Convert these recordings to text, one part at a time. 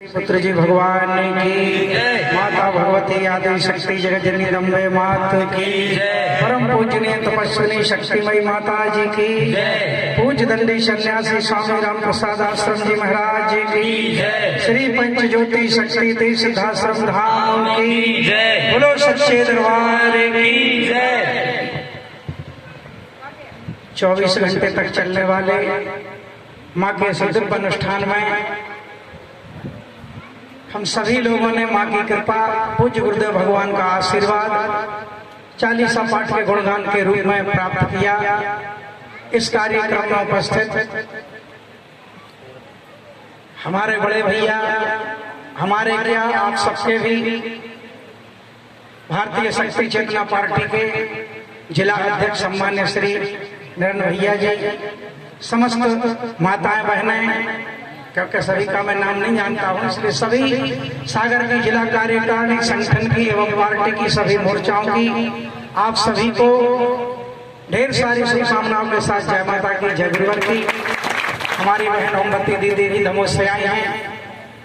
पुत्र जी भगवान की माता भगवती आदि शक्ति जगत जननी अम्बे मात की परम पूजनीय तपस्विनी शक्तिमयी माता जी की पूज्य दंडी सन्यासी स्वामी राम प्रसाद आश्रम जी महाराज जी की श्री पंच ज्योति शक्ति तीर्थ सिद्धाश्रम धाम की बोलो सच्चे दरबार की जय। 24 घंटे तक चलने वाले माँ के सुदीर्घ अनुष्ठान में हम सभी लोगों ने माँ की कृपा, पूज्य गुरुदेव भगवान का आशीर्वाद 40 पाठ के गुणगान के रूप में प्राप्त किया। इस कार्यक्रम में उपस्थित हमारे बड़े भैया, हमारे क्या आप सबके भी भारतीय शक्ति चेतना पार्टी के जिला अध्यक्ष सम्मान्य श्री नरेंद्र भैया जी, समस्त माताएं बहनें, क्योंकि सभी का मैं नाम नहीं जानता हूं, इसलिए सभी सागर की जिला कार्यकारिणी संगठन की एवं पार्टी की सभी मोर्चाओं की आप सभी को ढेर सारी शुभकामनाओं के साथ जय माता की, जय गुरुवर की। हमारी बहन ओमवती दीदी भी नमो से आई हैं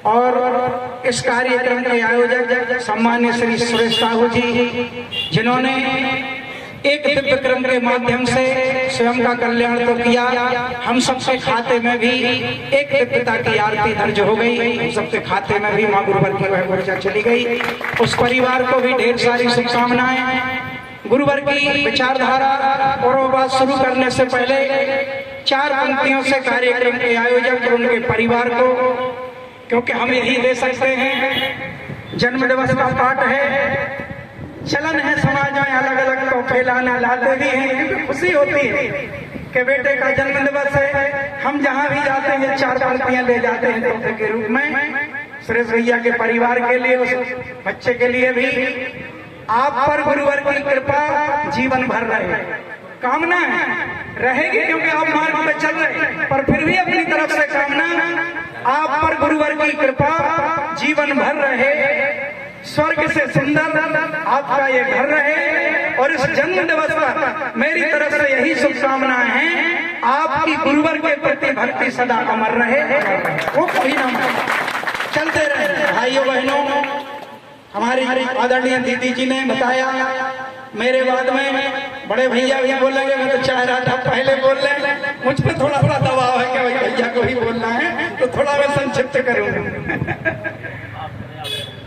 और इस कार्यक्रम के आयोजक सम्मान्य श्री सुरेश साहू जी, जिन्होंने एक दिव्य क्रम के माध्यम से स्वयं का कल्याण तो किया, हम सबके खाते में भी एक दिव्यता की आरती दर्ज हो गई, हम सबके खाते में भी माँ गुरुवर की वह ऊर्जा चली गई। उस परिवार को भी ढेर सारी शुभकामनाएं। गुरुवर की विचारधारा और वो बात शुरू करने से पहले 4 पंक्तियों से कार्यक्रम के आयोजक और उनके परिवार को, क्योंकि हम यही दे सकते हैं, जन्म दिवस का पाठ है, चलन है समाज में अलग अलग तोहफे लाना लाते भी हैं, क्योंकि खुशी होती है कि बेटे का जन्म दिवस है, हम जहां भी जाते हैं 4 पंक्तियां ले जाते हैं तोहफे के रूप में। सुरेश भैया के परिवार के लिए, उस बच्चे के लिए भी आप पर गुरुवर की कृपा जीवन भर रहे, कामना है रहेगी, क्योंकि आप मार्ग पे चल रहे, पर फिर भी अपनी तरफ से कामना आप पर गुरुवर की कृपा जीवन भर रहे, स्वर्ग से सुंदर आपका ये घर रहे। और इस जन्म दिवस पर मेरी तरफ से यही शुभकामनाएं हैं, आपकी गुरुवर के प्रति भक्ति सदा अमर रहे, वो कोई ना चलते रहे। भाइयों बहनों, हमारी आदरणीय दीदी जी ने बताया, मेरे बाद में बड़े भैया भी बोलेंगे, मैं तो चाह रहा था पहले बोल रहे, मुझ पर थोड़ा थोड़ा दबाव है कि भाई भैया को ही बोलना है, तो थोड़ा मैं संक्षिप्त करूंगा।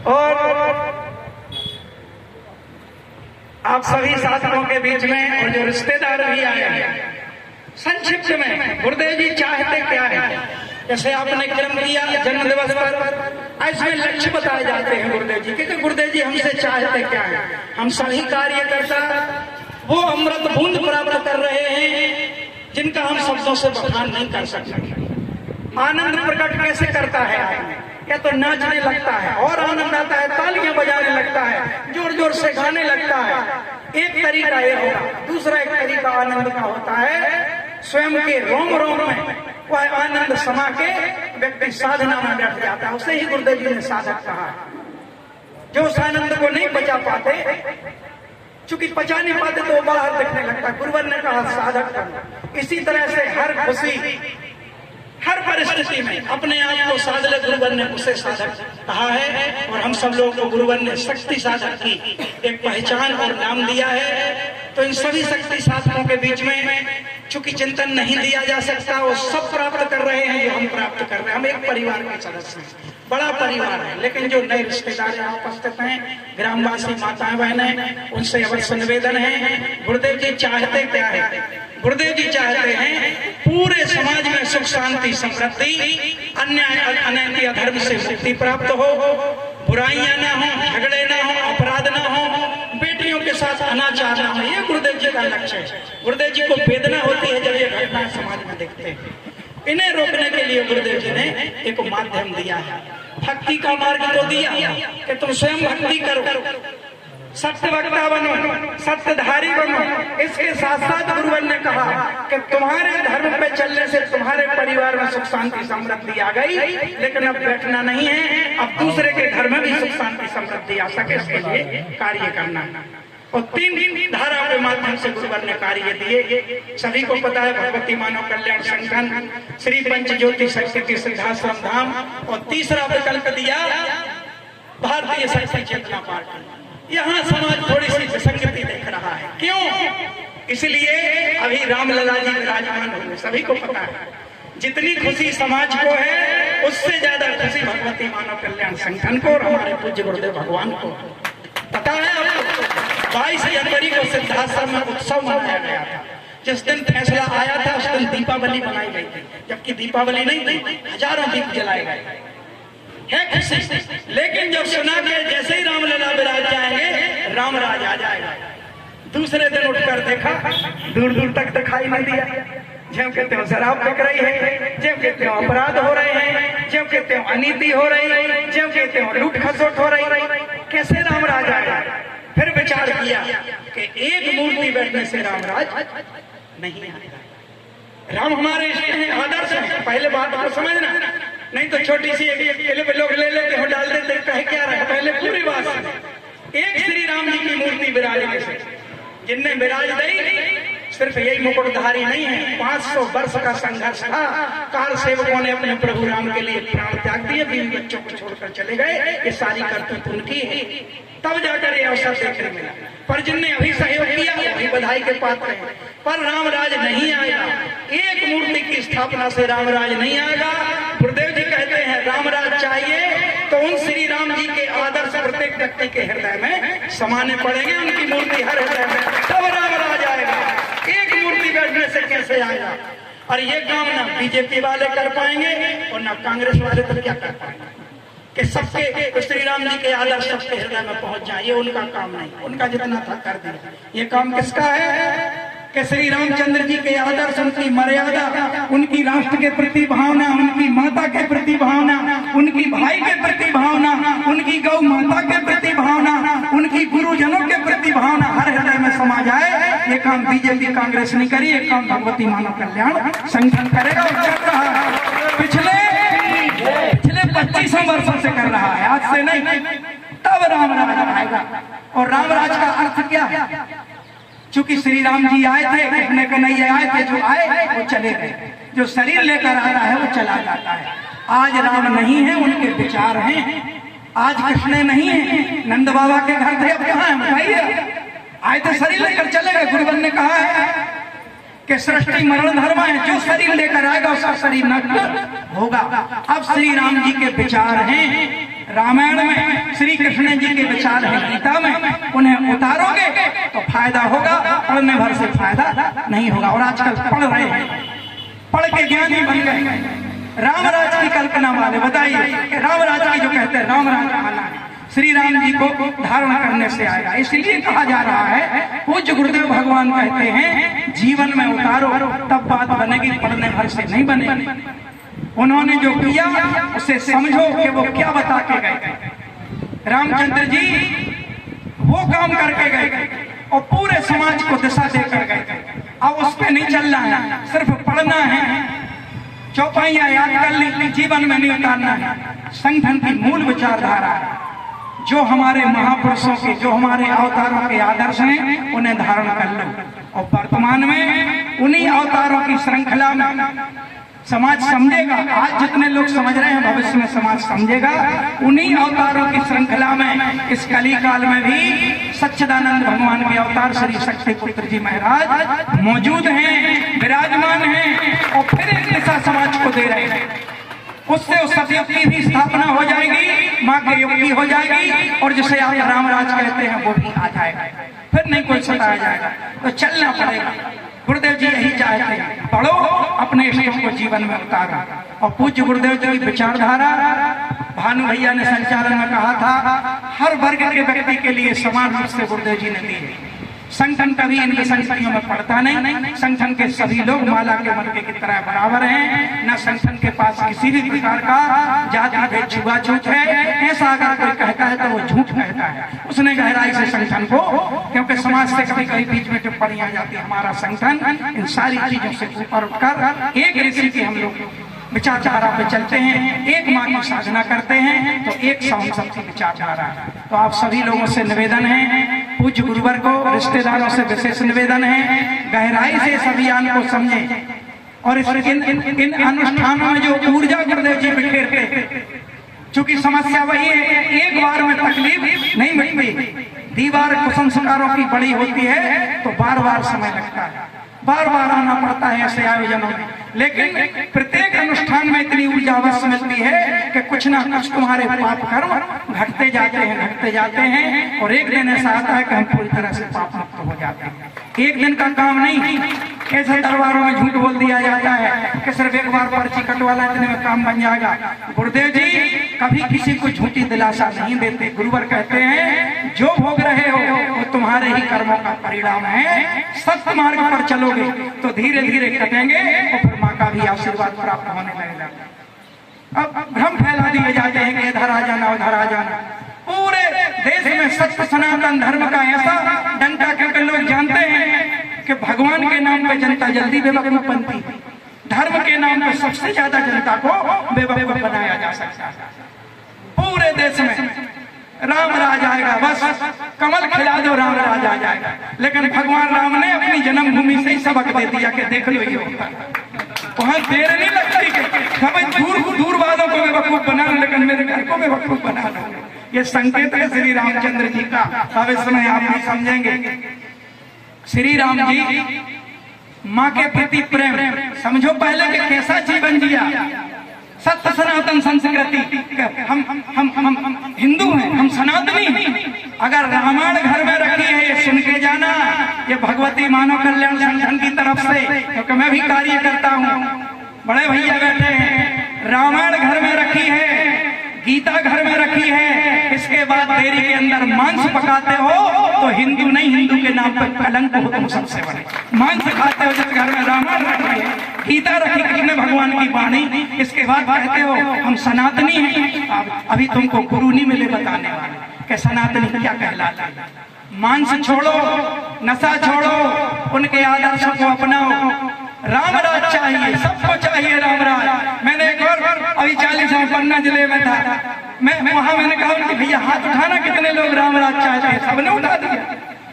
और आप सभी शासकों के बीच में और जो रिश्तेदार भी आए हैं, संक्षिप्त में गुरुदेव जी चाहते क्या है, जैसे आपने क्रम किया जन्म दिवस पर, ऐसे लक्ष्य बताए जाते हैं गुरुदेव जी के, गुरुदेव जी हमसे चाहते क्या है। हम सभी कार्यकर्ता वो अमृत बूंद प्राप्त कर रहे हैं जिनका हम शब्दों से बखान नहीं कर सकते। आनंद प्रकट कैसे करता है आदमी, या तो नाचने लगता है और आनंद आता है, तालियां बजाने लगता है, जोर जोर से गाने लगता है, एक तरीका ये होगा। दूसरा एक तरीका आनंद का होता है, स्वयं के रोम रोम में वह आनंद समा के व्यक्ति साधना में बैठ जाता है, उसे ही गुरुदेव जी ने साधक कहा। जो उस आनंद को नहीं बचा पाते, चूंकि पचा नहीं पाते तो वो बाहर दिखने लगता है, गुरुवर ने कहा साधक करना। इसी तरह से हर खुशी, हर परिस्थिति में अपने आप को साधक गुरुवर ने उसे साधक कहा है, और हम सब लोगों को गुरुवर ने शक्ति साधक की एक पहचान और नाम दिया है। तो इन सभी शक्ति साधकों के बीच में चूंकि चिंतन नहीं दिया जा सकता, वो सब प्राप्त कर रहे हैं जो हम प्राप्त कर रहे हैं। हम एक परिवार के सदस्य हैं, बड़ा परिवार है, लेकिन जो नए रिश्तेदार यहाँ उपस्थित हैं, ग्रामवासी माताएं बहनें, उनसे अवश्य निवेदन है, गुरुदेव जी चाहते क्या है। गुरुदेव जी चाहते हैं पूरे समाज में सुख शांति समृद्धि, अन्याय अनैतिक अधर्म से मुक्ति प्राप्त हो, बुराइयां ना हो, झगड़े ना हो, अपराध ना हो, बेटियों के साथ अनाचार ना हो, ये गुरुदेव जी का लक्ष्य है। गुरुदेव जी को वेदना होती है जब ये घटनाएं समाज में देखते हैं। इन्हें रोकने के लिए गुरुदेव जी ने एक माध्यम दिया है, भक्ति का मार्ग तो दिया कि तुम स्वयं भक्ति करो, सत्य वक्ता बनो, सत्यधारी बनो। इसके साथ साथ गुरुवर ने कहा कि तुम्हारे धर्म पे चलने से तुम्हारे परिवार में सुख शांति समृद्धि आ गई, लेकिन अब बैठना नहीं है, अब दूसरे के घर में भी सुख शांति समृद्धि आ सके इसके लिए कार्य करना। और 3 धारा के माध्यम से गुरुवर ने कार्य दिए। सभी को पता है भगवती मानव कल्याण संगठन, श्री पंच ज्योति शक्ति सिद्धाश्रम धाम, और तीसरा विकल्प दिया भारतीय शक्ति चेतना पार्टी। यहाँ समाज थोड़ी सी विसंगति देख रहा है, क्यों? इसलिए अभी रामलला जी विराजमान हुए, सभी को पता है। जितनी खुशी समाज को है उससे ज्यादा खुशी भगवती मानव कल्याण संगठन को और हमारे पूज्य गुरुदेव भगवान को। पता है आपको 22 जनवरी को सिद्धाश्रम में उत्सव मनाया गया था। जिस दिन फैसला आया था उस दिन दीपावली मनाई गई थी, जबकि दीपावली नहीं थी, हजारों दीप जलाए गए है खुशी। लेकिन जब सुना कि जैसे ही रामलला विराज जाएंगे रामराज आ जाएगा, दूसरे दिन उठकर देखा दूर दूर तक दिखाई नहीं दिया। जब कहते हो शराब बिक रही है, जब कहते हो अपराध हो रहे हैं, जब कहते हो अनीति हो रही है, जब कहते हो लूट खसोट हो रही, कैसे रामराज आएगा? फिर विचार किया कि एक मूर्ति बैठने से रामराज नहीं आएगा। राम हमारे आदर्श है, पहले बात को समझना, नहीं तो छोटी सी एक लोग ले लेते हो, डाल देते, कहे क्या रहे, पहले पूरी बात। एक श्री राम जी की मूर्ति विराजने से, जिनने विराज दी सिर्फ यही मुकुटधारी नहीं है, 500 वर्ष का संघर्ष था। कार सेवकों ने अपने प्रभु राम के लिए प्राण त्याग दिए, बीवी बच्चों को छोड़कर चले गए, ये सारी करतूत उनकी है। तब जाकर ये अवसर देखने मिला, पर जिनने अभी सहयोग किया वही बधाई के पात्र हैं। पर रामराज नहीं आएगा, एक मूर्ति की स्थापना से रामराज नहीं आएगा। गुरुदेव जी कहते हैं रामराज चाहिए तो उन श्री राम जी के आदर्श प्रत्येक व्यक्ति के हृदय में समाने पड़ेंगे, उनकी मूर्ति हर हृदय में, तब रामराज आएगा। एक मूर्ति बैठने से कैसे आएगा? और ये काम ना बीजेपी वाले कर पाएंगे और ना कांग्रेस वाले तो क्या कर पाएंगे कि सबके श्री राम जी के आदर्श सबके हृदय में पहुंच जाए। ये उनका काम नहीं, उनका जितना था कर दिया। ये काम किसका है कि श्री रामचंद्र जी के आदर्श, उनकी मर्यादा, उनकी राष्ट्र के प्रति भावना, उनकी माता के प्रति भावना, उनकी भाई के प्रति भावना, उनकी गौ माता के प्रति भावना, उनकी गुरुजनों के प्रति भावना हर हृदय में समा जाए। ये काम बीजेपी कांग्रेस नहीं करी, ये काम भगवती मानव कल्याण संगठन करेगा और कर रहा है। पिछले 25 वर्षों से कर रहा है, आज से नहीं। तब रामराज आएगा। और रामराज का अर्थ क्या है? चूंकि श्री राम जी आए थे, कहने के नहीं आए थे, जो आए वो चले गए, जो शरीर लेकर आ रहा है वो चला जाता है। आज राम नहीं है, उनके विचार हैं। आज कृष्ण नहीं है, नंद बाबा के घर थे, अब कहाँ है बताइए? आए थे शरीर लेकर चले गए। गुरुवर ने कहा है कि सृष्टि मरण धर्म है, जो शरीर लेकर आएगा उसका शरीर नष्ट होगा। अब श्री राम जी के विचार हैं रामायण में, श्री कृष्ण जी के विचार हैं गीता में, उन्हें उतारोगे तो फायदा होगा, पढ़ने भर से फायदा नहीं होगा। और आजकल पढ़ रहे हैं, पढ़ के ज्ञानी बन गए। रामराज की कल्पना वाले बताइए, रामराज की जो कहते हैं रामराज आना है, श्री राम जी को धारण करने से आएगा। इसलिए कहा जा रहा है, पूज्य गुरुदेव भगवान कहते हैं जीवन में उतारो तब बात बनेगी, पढ़ने भर से नहीं बनेगी। उन्होंने जो किया उसे समझो कि वो क्या बता के गए। रामचंद्र जी वो काम करके गए और पूरे समाज को दिशा देकर गए। अब उस पर नहीं चलना है, सिर्फ पढ़ना है, चौपाइयां याद कर ली, जीवन में नहीं उतारना है। संगठन की मूल विचारधारा है, जो हमारे महापुरुषों के, जो हमारे अवतारों के आदर्श हैं उन्हें धारण कर लो। और वर्तमान में उन्हीं अवतारों की श्रृंखला में समाज समझेगा। आज जितने लोग समझ रहे हैं भविष्य में समाज समझेगा। उन्हीं अवतारों की श्रृंखला में इस कली काल में भी सच्चिदानंद भगवान के अवतार श्री शक्ति पुत्र जी महाराज मौजूद हैं, विराजमान हैं और फिर एक दिशा समाज को दे रहे हैं। उससे उस सतयुग की भी स्थापना हो जाएगी, माँ के युग की हो जाएगी, और जिसे आप रामराज कहते हैं वो भी आ जाएगा। फिर नहीं कोई सताया जाएगा, तो चलना पड़ेगा। गुरुदेव जी यही चाहते हैं, पढ़ो, अपने इष्ट को जीवन में उतारो। और पूज्य गुरुदेव जी की विचारधारा भानु भैया ने संचालन में कहा था, हर वर्ग के व्यक्ति के लिए समान रूप से गुरुदेव जी ने दी है। संगठन कभी इन विसंगतियों में पड़ता नहीं। संगठन के सभी लोग माला के मलके की तरह बराबर हैं। न संगठन के पास किसी भी प्रकार का जाति भेद छुआछूत है। ऐसा अगर कोई कहता है तो वो झूठ कहता है। उसने गहराई से संगठन को, क्योंकि समाज से कभी कभी बीच में टिप्पणियां जाती है, हमारा संगठन इन सारी चीजों से ऊपर उठकर एक ऋषि की हम लोग विचारधारा पे चलते हैं, एक माँ की साधना करते हैं, तो एक हम सबकी विचारधारा है। तो आप सभी लोगों से निवेदन है पूज्य गुरुवर को, रिश्तेदारों से विशेष निवेदन है गहराई से इस अभियान को समझें और इन अनुष्ठानों में जो ऊर्जा गुरुदेव जी बिखेरते, चूंकि समस्या वही है, एक बार में तकलीफ नहीं मिटती, दीवार कुसंस्कारों की बड़ी होती है तो बार बार समय लगता है, बार बार आना पड़ता है ऐसे आयोजनों में। लेकिन प्रत्येक अनुष्ठान में इतनी ऊर्जा अवश्य मिलती है कि कुछ ना कुछ तुम्हारे पाप कर्म घटते जाते हैं और एक दिन ऐसा आता है कि हम पूरी तरह से पाप मुक्त हो जाते हैं। एक दिन का काम नहीं, ऐसे दरबारों में झूठ बोल दिया जाता है कि सिर्फ एक बार पर्ची कटवाला इतने में काम बन जाएगा। गुरुदेव जी कभी किसी को झूठी दिलासा नहीं देते। गुरुवर कहते हैं जो भोग रहे हो वो तुम्हारे ही कर्मों का परिणाम है, सत्य मार्ग पर चलोगे तो धीरे धीरे कटेंगे और फिर माँ का भी आशीर्वाद प्राप्त होने लगेगा। अब भ्रम फैला दिए जाते हैं कि इधर आ जाना उधर आ जाना। पूरे देश में सत्य सनातन धर्म का ऐसा डंका, क्योंकि लोग जानते हैं कि भगवान के नाम पे जनता जल्दी बेवकूफ बनती है, धर्म के नाम पे सबसे ज्यादा जनता को बेवकूफ बनाया जा सकता है। पूरे देश में राम राज आएगा, बस कमल खिला दो राम राज आ जाएगा। लेकिन भगवान राम ने अपनी जन्मभूमि से ही सबक दे दिया कि देख लो ये होता है। वहां देर नहीं लगती कि दूर वालों को बेवकूफ बना लो, लेकिन मेरे घर को बेवकूफ बना लो। ये संकेत है श्री रामचंद्र जी का, भविष्य में आप भी समझेंगे। श्री राम जी माँ के प्रति प्रेम समझो पहले कि कैसा जीवन जिया, सत्य सनातन संस्कृति। हम हिंदू हैं, हम सनातनी हैं। अगर रामायण घर में रखी है ये सुन के जाना, ये भगवती मानव कल्याण संगठन की तरफ से, क्योंकि मैं भी कार्य करता हूँ, बड़े भैया बैठे हैं। रामायण घर में रखी है, गीता घर में रखी है, इसके बाद डेयरी के अंदर मांस पकाते हो तो हिंदू नहीं, हिंदू के नाम पर कलंक हो तुम सबसे बड़े। मांस खाते हो जिस घर में रामायण रखी है, गीता रखी कृष्ण भगवान की वाणी, इसके बाद कहते हो हम सनातनी हैं। अभी तुमको गुरु नहीं मिले बताने वाले कि सनातनी क्या कहलाता है। मांस छोड़ो, नशा छोड़ो, उनके आदर्शों को अपनाओ। राम राज चाहिए, सबको चाहिए राम राज। मैंने एक और अभी 40 पन्ना जिले में था, मैं वहां मैंने कहा कि भैया हाथ उठाना, कितने लोग राम राज चाहते हैं? सबने उठा दिया।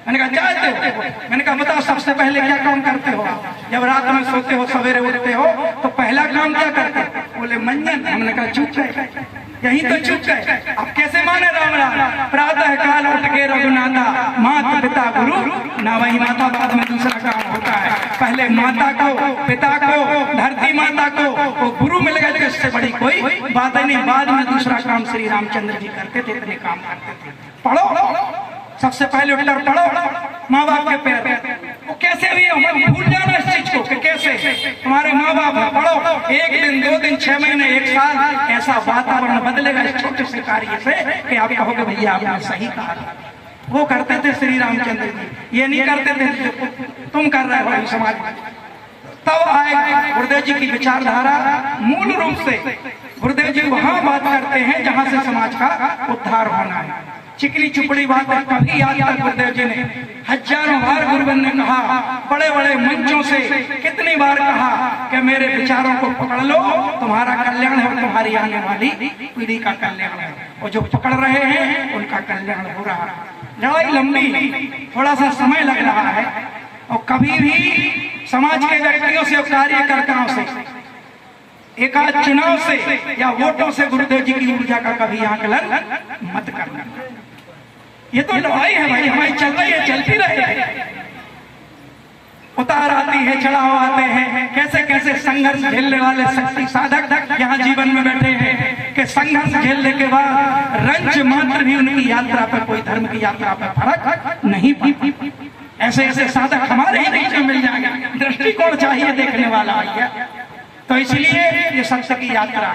मैंने कहा चाहते हो? मैंने कहा बताओ सबसे पहले क्या काम करते हो? जब रात में सोते हो सवेरे उठते हो तो पहला काम क्या करते हो? बोले मंजन। हमने कहा चुप गए, यही तो चुप गए। अब कैसे माने राम राज? प्रातः काल उठ के रघुनाथा, माता पिता गुरु ना, वही माता बाद में दूसरा काम होता है। पहले माता को, पिता को, धरती माता को वो गुरु मिल गए तो इससे बड़ी कोई बात नहीं। बाद में दूसरा काम श्री रामचंद्र जी करते थे, इतने काम करते थे। पढ़ो, सबसे पहले उठकर पढ़ो माँ बाप के पैर। वो कैसे भी हम भूल जाना इस चीज को कि कैसे तुम्हारे माँ बाप है, पढ़ो। एक दिन, 2 दिन, 6 महीने, 1 साल, ऐसा वातावरण बदलेगा इस छोटे से कार्य से कि आप कहोगे भैया आपने सही कहा। वो करते थे श्री रामचंद्र जी, ये नहीं करते थे तुम कर रहे हो समाज में। तब आए गुरुदेव जी की विचारधारा। मूल रूप से गुरुदेव जी वहां बात करते हैं जहां से समाज का उद्धार होना है। चिकनी चुपड़ी बात कभी याद तक गुरुदेव जी ने हजारों बार गुरुवन ने कहा, बड़े बड़े मंचों से कितनी बार कहा कि मेरे विचारों को पकड़ लो, तुम्हारा कल्याण है, तुम्हारी आने वाली पीढ़ी का कल्याण है। और जो पकड़ रहे हैं उनका कल्याण हो रहा है। लड़ाई लंबी, थोड़ा सा समय लग रहा है। और कभी भी समाज के व्यक्तियों से, कार्यकर्ताओं से, एक आध चुनाव से या वोटों से गुरुदेव जी की ऊर्जा का कभी आकलन मत करना। ये तो लड़ाई है भाई, हमारी चल रही है, चलती रहे। उतार आती है, चढ़ाव आते हैं, कैसे कैसे संघर्ष झेलने वाले शक्ति साधक यहाँ जीवन में बैठे हैं कि संघर्ष झेलने के बाद रंज मात्र भी उनकी यात्रा पर, कोई धर्म की यात्रा पर फर्क नहीं पड़ता। ऐसे ऐसे साधक हमारे ही बीच में मिल जाएंगे। दृष्टिकोण चाहिए देखने वाला भैया। तो इसलिए ये सत्य की यात्रा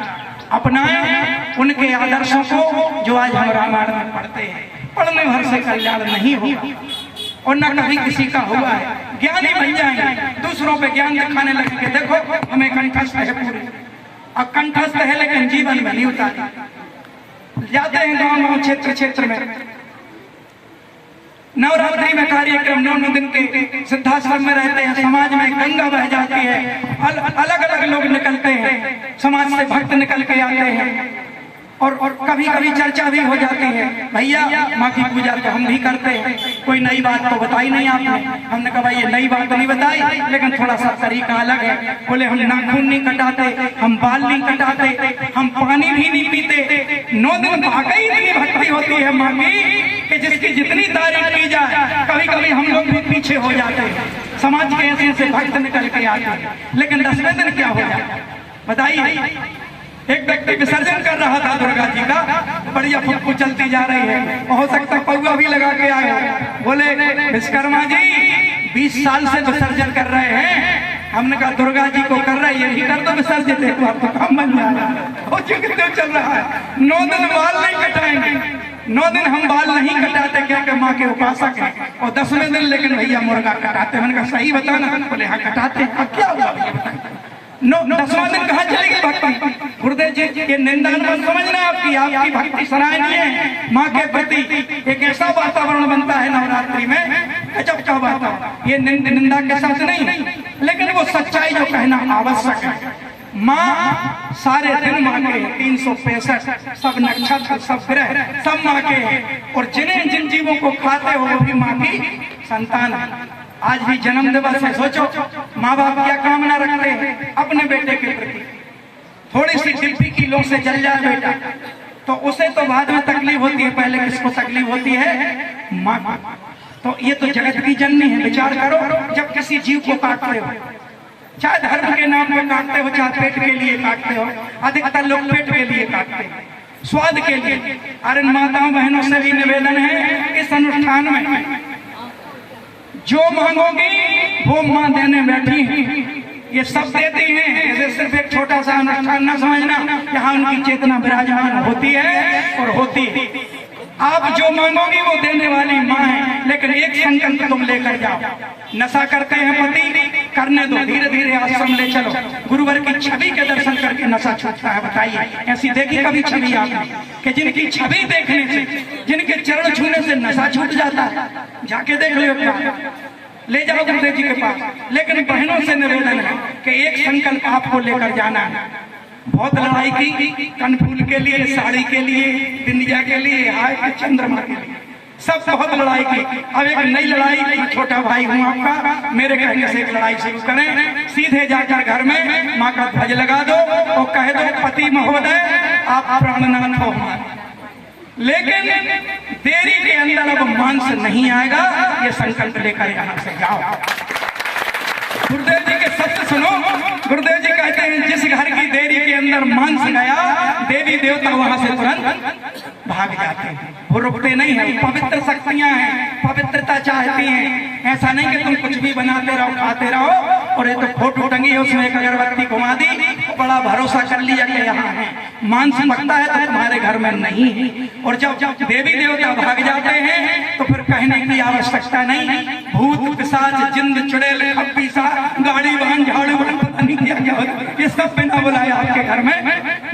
अपनाएं, उनके आदर्शों को जो आज हम रामायण में पढ़ते हैं। पढ़ने भर से कल्याण नहीं होगा और न कभी किसी का हुआ है। ज्ञानी बन जाएंगे, दूसरों पे ज्ञान दिखाने लगेंगे, देखो हमें कंठस्थ है पूरे। अब कंठस्थ है लेकिन जीवन में नहीं उतारे। जाते हैं गाँव क्षेत्र क्षेत्र में, नवरात्रि में कार्यक्रम, 9 दिन के सिद्धाश्रम में रहते हैं, समाज में गंगा बह जाती है, अलग अलग लोग निकलते हैं, समाज से भक्त निकल के आते हैं। और कभी कभी चर्चा भी हो जाती है, भैया माँ की पूजा तो हम भी करते हैं, कोई नई बात तो बताई नहीं आपने। हमने कहा भाई ये नई बात नहीं बताई, लेकिन थोड़ा सा तरीका अलग है। बोले हम नाखून नहीं कटाते, हम बाल नहीं कटाते, हम पानी भी नहीं पीते। 9 दिन वाकई इतनी भक्ति होती है माँ की कि जिसकी जितनी तारीफ की जाए कभी कभी हम लोग भी पीछे हो जाते हैं। समाज के ऐसे ऐसे भक्त निकल के आते हैं, लेकिन 10वें दिन क्या हो जाए बताइए। एक व्यक्ति विसर्जन कर रहा था दुर्गा जी का, बढ़िया फुक्कू चलती जा रही है, हो सकता पौवा भी लगा के आए। बोले विश्वकर्मा जी 20 साल से विसर्जन कर रहे हैं। हमने कहा दुर्गा जी को कर रहे हैं, ये भी कर दो विसर्जित, एक बार तो काम बन जाएगा। चल रहा है 9 दिन बाल नहीं कटाएंगे, 9 दिन हम बाल नहीं कटाते क्योंकि माँ के उपासक हैं। और 10वें दिन लेकिन भैया मुर्गा कटाते। मैंने कहा सही बताना। बोले हाँ कटाते। अब क्या हुआ भैया बताइए। 10वां दिन कहाँ चलेगी भक्ति? गुरुदेव जी ये निंदा मत समझना, आपकी भक्ति सराहनीय है। माँ के प्रति एक ऐसा वातावरण बनता है नवरात्रि में, गजब का वातावरण। ये निंदा के शब्द नहीं, लेकिन वो सच्चाई जो कहना आवश्यक है। माँ सारे दिन माँ के 365 सब नक्षत्र सब ग्रह सब माँ के हैं, और जिन जीवों को खाते हो वो भी माँ की संतान है। आज भी जन्म दिवस है, सोचो माँ बाप क्या कामना रखते हैं अपने बेटे के प्रति। थोड़ी सी डिब्बी की लो से जल जाए बेटा तो उसे तो बाद में तकलीफ होती है, पहले किसको तकलीफ होती है? माँ को। तो ये तो जगत की जननी है। विचार करो, जब किसी जीव को काटते हो, चाहे धर्म के नाम पे काटते हो, चाहे पेट के लिए काटते हो, अधिकतर लोग पेट के लिए काटते हैं, स्वाद के लिए। अरे माताओं बहनों से भी निवेदन है, इस अनुष्ठान में जो मांगोगी वो माँ देने बैठी है। ये सब देती हैं, इसे सिर्फ एक छोटा सा अनुष्ठान न समझना, यहाँ उनकी चेतना विराजमान होती है और होती है। आप जो मांगोगी वो देने वाली माँ है, लेकिन एक संकल्प तुम लेकर जाओ। नशा करते हैं पति, करने दो, धीरे धीरे आश्रम ले चलो। गुरुवर की छवि के दर्शन करके नशा छूटता है। बताइए ऐसी देखी कभी छवि आपने कि जिनकी छवि देखने से, जिनके चरण छूने से नशा छूट जाता है? जाके देख लो, ले जाओ गुरुदेव जी के पास। लेकिन बहनों से निवेदन है कि एक संकल्प आपको लेकर जाना है। बहुत लड़ाई की, कनफूल के लिए, साड़ी के लिए, बिंदिया के लिए, हाय के चंद्रमा के लिए, सब बहुत लड़ाई की। अब एक नई लड़ाई, छोटा भाई हूँ आपका, मेरे कहने से एक लड़ाई शुरू करें। सीधे जाकर घर में माँ का ध्वज लगा दो और कह दो पति महोदय आप प्राणनाथ हो हमारे, लेकिन देरी के अंदर अब मांस नहीं आएगा। ये संकल्प लेकर यहाँ से जाओ। गुरुदेव जी के शब्द सुनो। गुरुदेव जी कहते हैं जिस घर की देरी के अंदर मांस गया, देवी देवता वहां से तुरंत भाग जाते हैं। वो रुकते नहीं है। पवित्र शक्तियां हैं, पवित्रता चाहती हैं। ऐसा नहीं कि तुम कुछ भी बनाते रहो, खाते रहो। और ये तो फोटो टंगी है, उसमें एक अगरबत्ती घुमा दी, बड़ा भरोसा कर लिया कि यहाँ है। मांस पकता है तो तुम्हारे घर में नहीं है। और जब देवी देवता भाग जाते हैं तो फिर कहने की आवश्यकता नहीं। भूत पिशाच जिंद चुड़ैल खप्पीसा गाड़ी वाहन झाड़ू पता नहीं क्या क्या होता, ये सब बिना बुलाए आपके घर में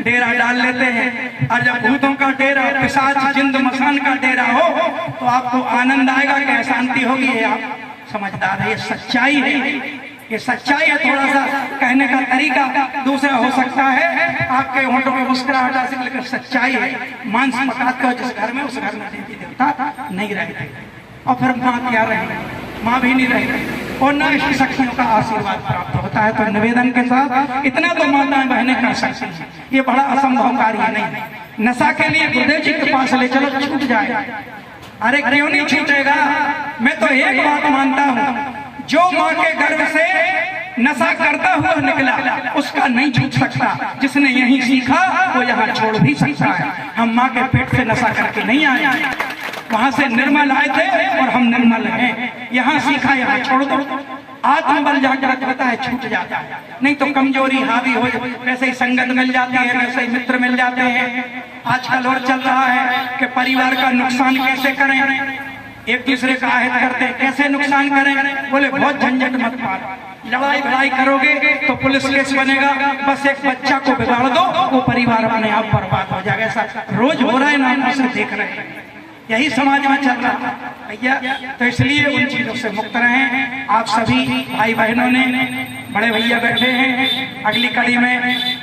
डेरा डाल लेते हैं। और जब भूतों का डेरा, पिशाच जिंद मसान का डेरा हो तो आपको आनंद आएगा कि शांति होगी। ये आप समझदार है, ये सच्चाई है, ये सच्चाई है। थोड़ा सा कहने का तरीका दूसरा हो सकता है, आपके होंठों में मुस्कुराहट आ सकती, लेकिन सच्चाई है। मांस पकाते हो जिस घर में, उस घर में देवी देवता नहीं रहते। और फिर माँ क्या रहे? माँ भी नहीं रहती और न इष्ट शक्तियों का आशीर्वाद प्राप्त होता है। तो निवेदन के साथ इतना तो माताएं बहनें कर सकती हैं, ये बड़ा असंभव कार्य नहीं। नशा के लिए गुरुदेव जी के पास ले चलो, छूट जाए। अरे क्यों नहीं छूटेगा? मैं तो एक बात मानता हूँ, जो माँ के गर्भ से नशा करता हुआ निकला उसका नहीं छूट सकता। जिसने यहीं सीखा वो यहाँ छोड़ भी सकता है। हम माँ के पेट से नशा करके नहीं आए, वहां से निर्मल आए थे और हम निर्मल हैं। यहाँ सीखा, यहाँ छोड़ दो। आत्मबल जागृत होता है, छूट जाता है। नहीं तो कमजोरी हावी हो, वैसे ही संगत मिल जाती है, वैसे ही मित्र मिल जाते हैं। आजकल और चल रहा है कि परिवार का नुकसान कैसे करें, एक दूसरे का आहत करते हैं, कैसे नुकसान करें। बोले बहुत झंझट मत पालो, लड़ाई भड़ाई करोगे तो पुलिस केस बनेगा। बस एक बच्चा को बिगाड़ दो, वो परिवार अपने आप बर्बाद हो जाएगा। ऐसा रोज हो रहा है ना, हम उसे देख रहे हैं, यही समाज में चल रहा है भैया। तो इसलिए उन चीजों से मुक्त रहें। आप सभी भाई बहनों ने, बड़े भैया बैठे हैं, अगली कड़ी में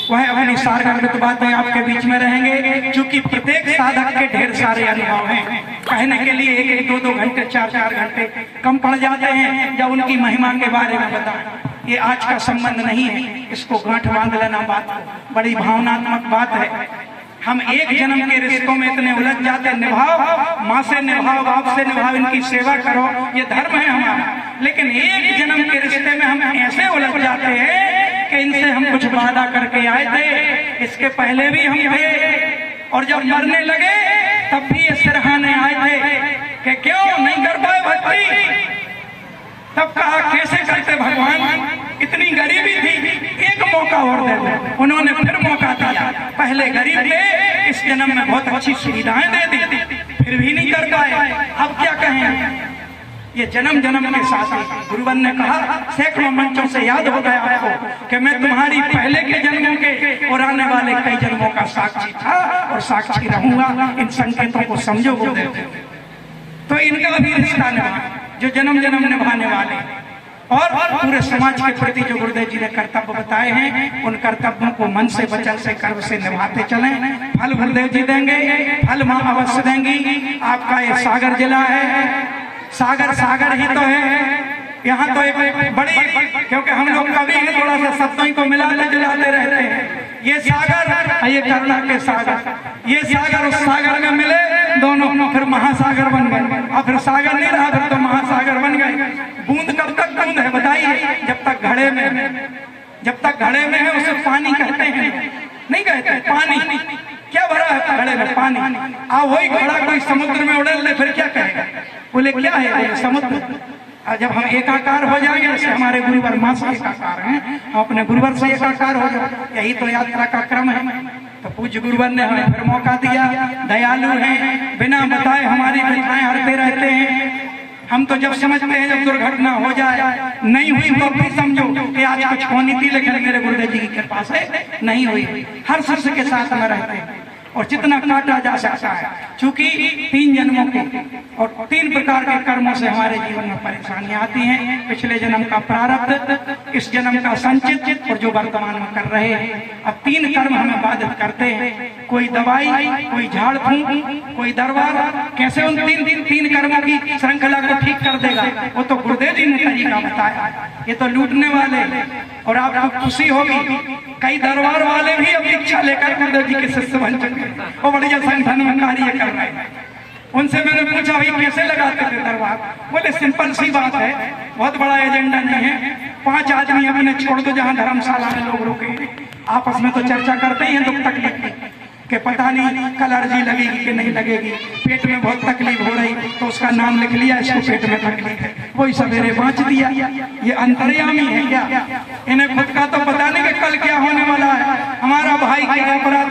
वह अपनी सारगर्भित बातें आपके बीच में रहेंगे। चूंकि प्रत्येक साधक के ढेर सारे अनुभव हैं, कहने के लिए 1-1, 2-2 घंटे, 4-4 घंटे कम पड़ जाते हैं जब उनकी महिमा के बारे में बताएं। ये आज का संबंध नहीं है, इसको गांठ बांध लेना, बात बड़ी भावनात्मक बात है। हम एक जन्म के रिश्तों में इतने उलझ जाते, निभाओ, माँ से निभाओ, बाप से निभाओ, इनकी सेवा करो, ये धर्म है हमारा। लेकिन एक जन्म के रिश्ते में हम ऐसे उलझ जाते हैं कि इनसे हम कुछ वादा करके आए थे, इसके पहले भी हम थे, और जब मरने लगे तब भी ये सिरहाने आए थे कि क्यों नहीं कर पाए भक्ति। तब कहा कैसे करते भगवान, इतनी गरीबी थी, एक मौका और दे दो। उन्होंने फिर मौका दिया, पहले गरीब थे, इस जन्म में बहुत अच्छी सुविधाएं दे दी, फिर भी नहीं कर पाए। अब क्या कहें, ये जन्म जन्म के साथ ही गुरुवर ने कहा, सैकड़ों मंचों से याद हो गया आपको कि मैं तुम्हारी पहले के जन्मों के और आने वाले कई जन्मों का साक्षी था और साक्षी रहूंगा। इन संकेतों को समझो गुरुदेव। तो इनका भी रिश्ता निभा, जो जन्म जन्म निभाने वाले, और पूरे समाज के प्रति जो गुरुदेव जी ने कर्तव्य बताए हैं, उन कर्तव्यों को मन से, वचन से, कर्म से निभाते चलें। फल गुरुदेव जी देंगे, फल माँ अवश्य देंगी। आपका ये सागर जिला है, सागर सागर ही तो है। यहाँ तो एक बड़ी, क्योंकि हम लोग कवि हैं, थोड़ा सा शब्दों को मिलाते जुलाते रहते हैं। ये सागर, ये करुणा के सागर, ये सागर उस सागर में मिले, दोनों फिर महासागर बन गए, और फिर सागर नहीं रहा, फिर तो महासागर बन गए। बूंद कब तक बूंद है बताइए, जब तक घड़े में है, जब तक घड़े में है उसे पानी कहते हैं, नहीं कहते पानी। क्या भरा है घड़े में? पानी। वही घड़ा कोई समुद्र में उड़ेल ले, फिर क्या कहेगा? बोले क्या है? बोले समुद्र। जब हम एकाकार हो जाएंगे, जैसे हमारे गुरुवर माँ से एकाकार हैं, हम अपने गुरुवर से एकाकार हो जाए, यही तो यात्रा का क्रम है। तो पूज्य गुरुवर ने हमें फिर मौका दिया, दयालु हैं, बिना बताए हमारी व्यथाएं हरते रहते हैं। हम तो जब समझते हैं, जब दुर्घटना हो जाए, नहीं हुई तो भी समझो कि आज कुछ होनी थी, लेकिन मेरे गुरुदेव जी की कृपा से नहीं हुई। हर शख्स के साथ में रहते हैं और जितना काटा जा सकता है, चूंकि 3 जन्मों के और 3 प्रकार के कर्मों से हमारे जीवन में परेशानियां आती हैं। पिछले जन्म का प्रारब्ध, इस जन्म का संचित, और जो वर्तमान में कर रहे हैं। अब 3 कर्म हमें बाधित करते हैं, कोई दवाई, कोई झाड़ फूंक, कोई दरबार। कैसे उन 3 कर्मों की श्रृंखला को ठीक कर देगा, वो तो गुरुदेव जी ने तरीका बताया। ये तो लूटने वाले, और आपको खुशी होगी, कई दरबार वाले भी अब दीक्षा लेकर गुरुदेव जी के शिष्य बन चुके, वो बढ़िया संगठन में कार्य कर रहे हैं। उनसे मैंने पूछा, भाई कैसे लगाते थे दरबार? बोले सिंपल सी बात है, बहुत बड़ा एजेंडा नहीं है। 5 आदमी अपने छोड़ दो, जहाँ धर्मशाला में लोग रुके, आपस में तो चर्चा करते ही हैं दुख तकलीफ की, कि पता नहीं कल अर्जी लगेगी कि नहीं लगेगी, पेट में बहुत तकलीफ हो रही, तो उसका नाम लिख लिया, इसको पेट में तकलीफ है, वही सवेरे बांच दिया। ये अंतर्यामी है क्या? इन्हें खुद का तो पता नहीं कि कल क्या होने वाला है। हमारा भाई क्या अपराध